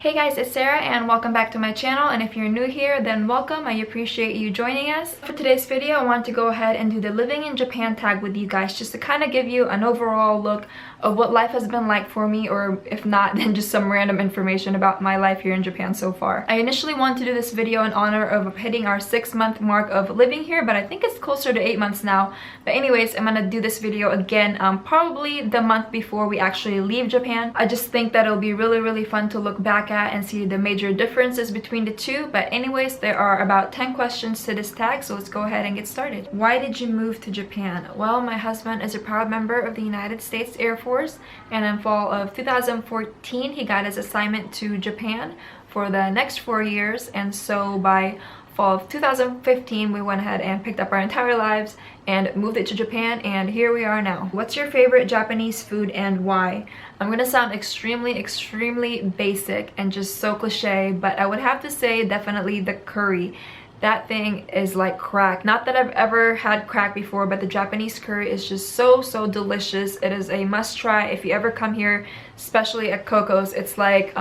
Hey guys, it's Sarah and welcome back to my channel, and if you're new here then welcome. I appreciate you joining us. For today's video I want to go ahead and do the living in Japan tag with you guys, just to kind of give you an overall look of what life has been like for me, or if not then just some random information about my life here in Japan so far. I initially wanted to do this video in honor of hitting our 6-month mark of living here, but I think it's closer to 8 months now. But anyways, I'm gonna do this video again probably the month before we actually leave Japan. I just think that it'll be really fun to look back at and see the major differences between the two. But anyways, there are about 10 questions to this tag, so let's go ahead and get started. Why did you move to Japan? Well, my husband is a proud member of the United States Air Force, and in fall of 2014 he got his assignment to Japan for the next 4 years, and so by fall of 2015 we went ahead and picked up our entire lives and moved it to Japan, and here we are now. What's your favorite Japanese food and why? I'm gonna sound extremely basic and just so cliche, but I would have to say definitely the curry. That thing is like crack. Not that I've ever had crack before, but the Japanese curry is just so delicious. It is a must try if you ever come here, especially at Coco's. It's like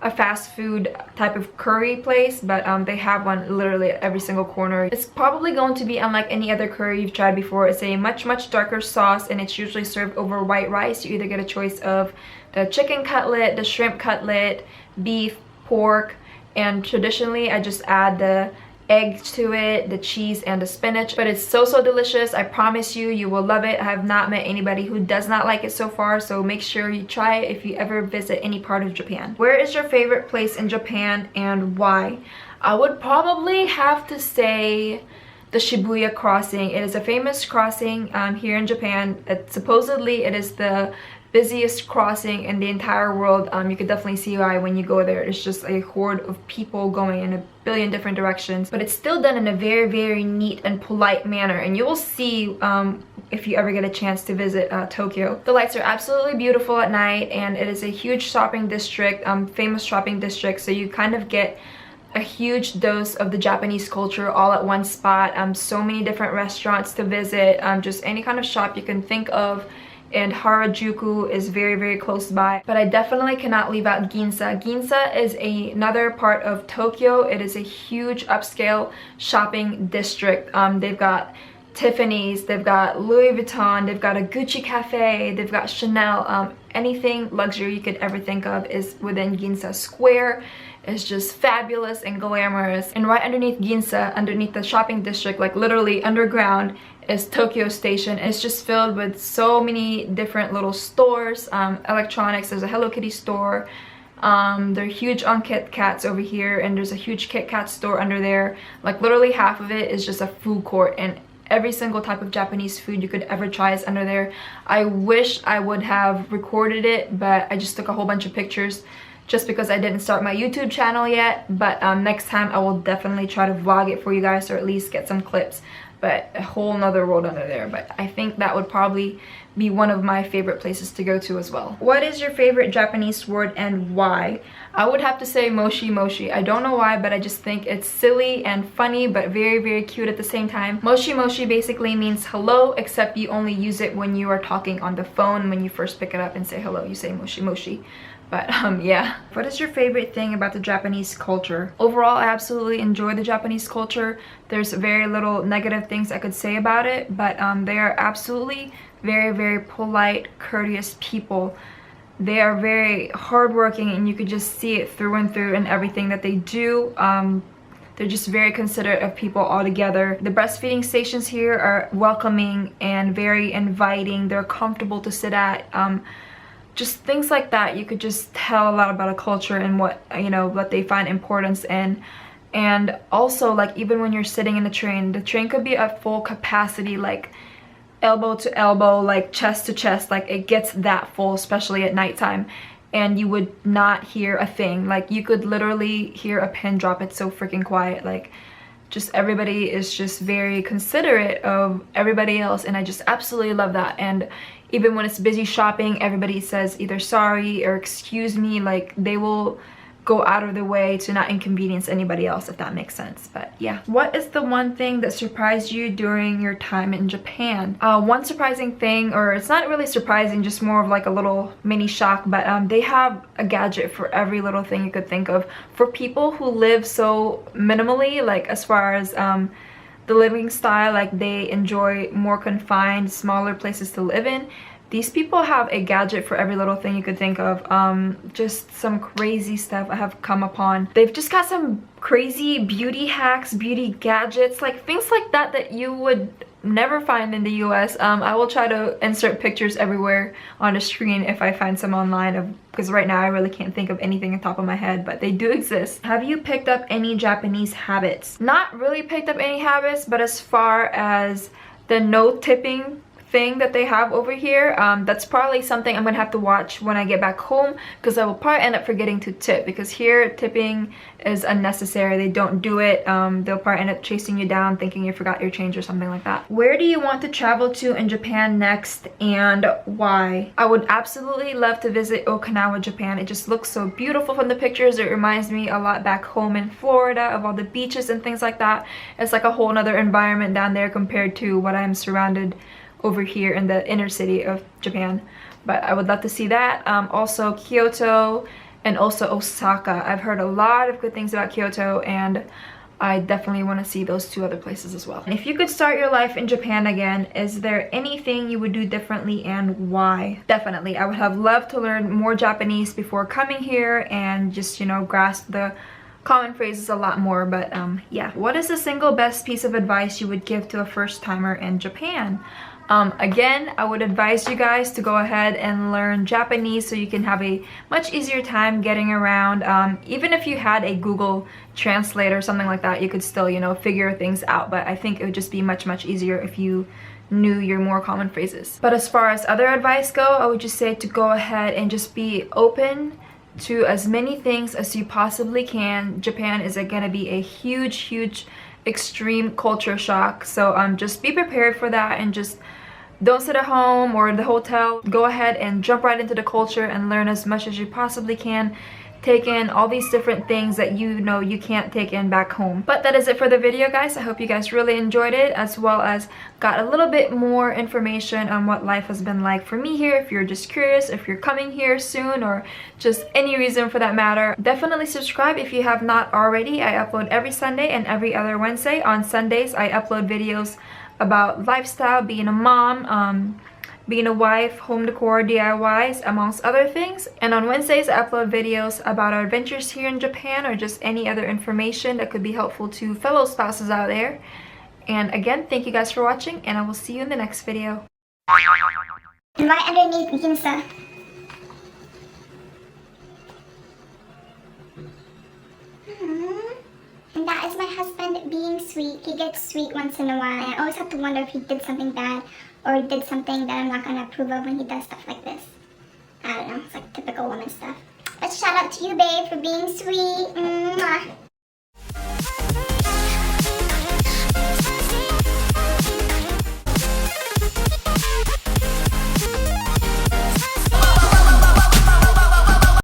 a fast food type of curry place, but they have one literally at every single corner. It's probably going to be unlike any other curry you've tried before. It's a much darker sauce, and it's usually served over white rice. You either get a choice of the chicken cutlet, the shrimp cutlet, beef, pork, and traditionally I just add the egg to it, the cheese, and the spinach. But it's so delicious. I promise you, you will love it. I have not met anybody who does not like it so far, so make sure you try it if you ever visit any part of Japan. Where is your favorite place in Japan and why? I would probably have to say the Shibuya crossing. It is a famous crossing here in Japan. Supposedly it is the busiest crossing in the entire world. You could definitely see why when you go there. It's just a horde of people going in a billion different directions, but it's still done in a very neat and polite manner, and you will see if you ever get a chance to visit Tokyo. The lights are absolutely beautiful at night, and it is a huge shopping district, famous shopping district, so you kind of get a huge dose of the Japanese culture all at one spot. So many different restaurants to visit, just any kind of shop you can think of. And Harajuku is very close by. But I definitely cannot leave out Ginza. Ginza is another part of Tokyo. It is a huge upscale shopping district. They've got Tiffany's, they've got Louis Vuitton, they've got a Gucci cafe, they've got Chanel. Anything luxury you could ever think of is within Ginza Square. It's just fabulous and glamorous. And right underneath Ginza, underneath the shopping district, like literally underground, is Tokyo Station. It's just filled with so many different little stores, electronics. There's a Hello Kitty store. They're huge on Kit Kats over here, and there's a huge Kit Kat store under there. Like literally half of it is just a food court, and every single type of Japanese food you could ever try is under there. I wish I would have recorded it, but I just took a whole bunch of pictures just because I didn't start my YouTube channel yet. But next time I will definitely try to vlog it for you guys, or at least get some clips. But a whole nother world under there. But I think that would probably be one of my favorite places to go to as well. What is your favorite Japanese word and why? I would have to say moshi moshi. I don't know why, but I just think it's silly and funny, but very cute at the same time. Moshi moshi basically means hello, except you only use it when you are talking on the phone. When you first pick it up and say hello, you say moshi moshi. But yeah. What is your favorite thing about the Japanese culture? Overall, I absolutely enjoy the Japanese culture. There's very little negative things I could say about it, but they are absolutely very polite, courteous people. They are very hardworking, and you could just see it through and through in everything that they do. They're just very considerate of people altogether. The breastfeeding stations here are welcoming and very inviting. They're comfortable to sit at. Just things like that. You could just tell a lot about a culture and what, you know, what they find importance in. And also, like, even when you're sitting in the train could be at full capacity, like elbow to elbow, like chest to chest. Like it gets that full, especially at nighttime, and you would not hear a thing. Like you could literally hear a pin drop. It's so freaking quiet. Like just everybody is just very considerate of everybody else, and I just absolutely love that. And even when it's busy shopping, everybody says either sorry or excuse me. Like they will go out of their way to not inconvenience anybody else, if that makes sense. But yeah, what is the one thing that surprised you during your time in Japan? One surprising thing, or it's not really surprising, just more of like a little mini shock, but they have a gadget for every little thing you could think of. For people who live so minimally, like as far as the living style, like they enjoy more confined, smaller places to live in, these people have a gadget for every little thing you could think of. Just some crazy stuff I have come upon. They've just got some crazy beauty hacks, beauty gadgets, like things like that that you would never find in the US. I will try to insert pictures everywhere on the screen if I find some online, because right now I really can't think of anything on top of my head, but they do exist. Have you picked up any Japanese habits? Not really picked up any habits, but as far as the no tipping thing that they have over here, that's probably something I'm gonna have to watch when I get back home, because I will probably end up forgetting to tip, because here tipping is unnecessary. They don't do it. They'll probably end up chasing you down thinking you forgot your change or something like that. Where do you want to travel to in Japan next, and why? I would absolutely love to visit Okinawa, Japan. It just looks so beautiful from the pictures. It reminds me a lot back home in Florida of all the beaches and things like that. It's like a whole nother environment down there compared to what I'm surrounded over here in the inner city of Japan. But I would love to see that. Also Kyoto and also Osaka. I've heard a lot of good things about Kyoto, and I definitely want to see those two other places as well. And if you could start your life in Japan again, is there anything you would do differently and why? Definitely, I would have loved to learn more Japanese before coming here and just, you know, grasp the common phrases a lot more. But yeah, what is the single best piece of advice you would give to a first timer in Japan? Again, I would advise you guys to go ahead and learn Japanese so you can have a much easier time getting around. Even if you had a Google Translate or something like that, you could still, you know, figure things out. But I think it would just be much easier if you knew your more common phrases. But as far as other advice go, I would just say to go ahead and just be open to as many things as you possibly can. Japan is gonna be a huge extreme culture shock, so just be prepared for that, and just don't sit at home or in the hotel. Go ahead and jump right into the culture and learn as much as you possibly can. Take in all these different things that you know you can't take in back home. But that is it for the video, guys. I hope you guys really enjoyed it, as well as got a little bit more information on what life has been like for me here. If you're just curious, if you're coming here soon, or just any reason for that matter, definitely subscribe if you have not already. I upload every Sunday and every other Wednesday. On Sundays, I upload videos about lifestyle, being a mom, being a wife, home decor, DIYs, amongst other things. And on Wednesdays, I upload videos about our adventures here in Japan, or just any other information that could be helpful to fellow spouses out there. And again, thank you guys for watching, and I will see you in the next video. And right underneath Ginsa. And that is my husband being sweet. He gets sweet once in a while, and I always have to wonder if he did something bad, or he did something that I'm not going to approve of when he does stuff like this. I don't know, it's like typical woman stuff. But shout out to you, babe, for being sweet. Mwah.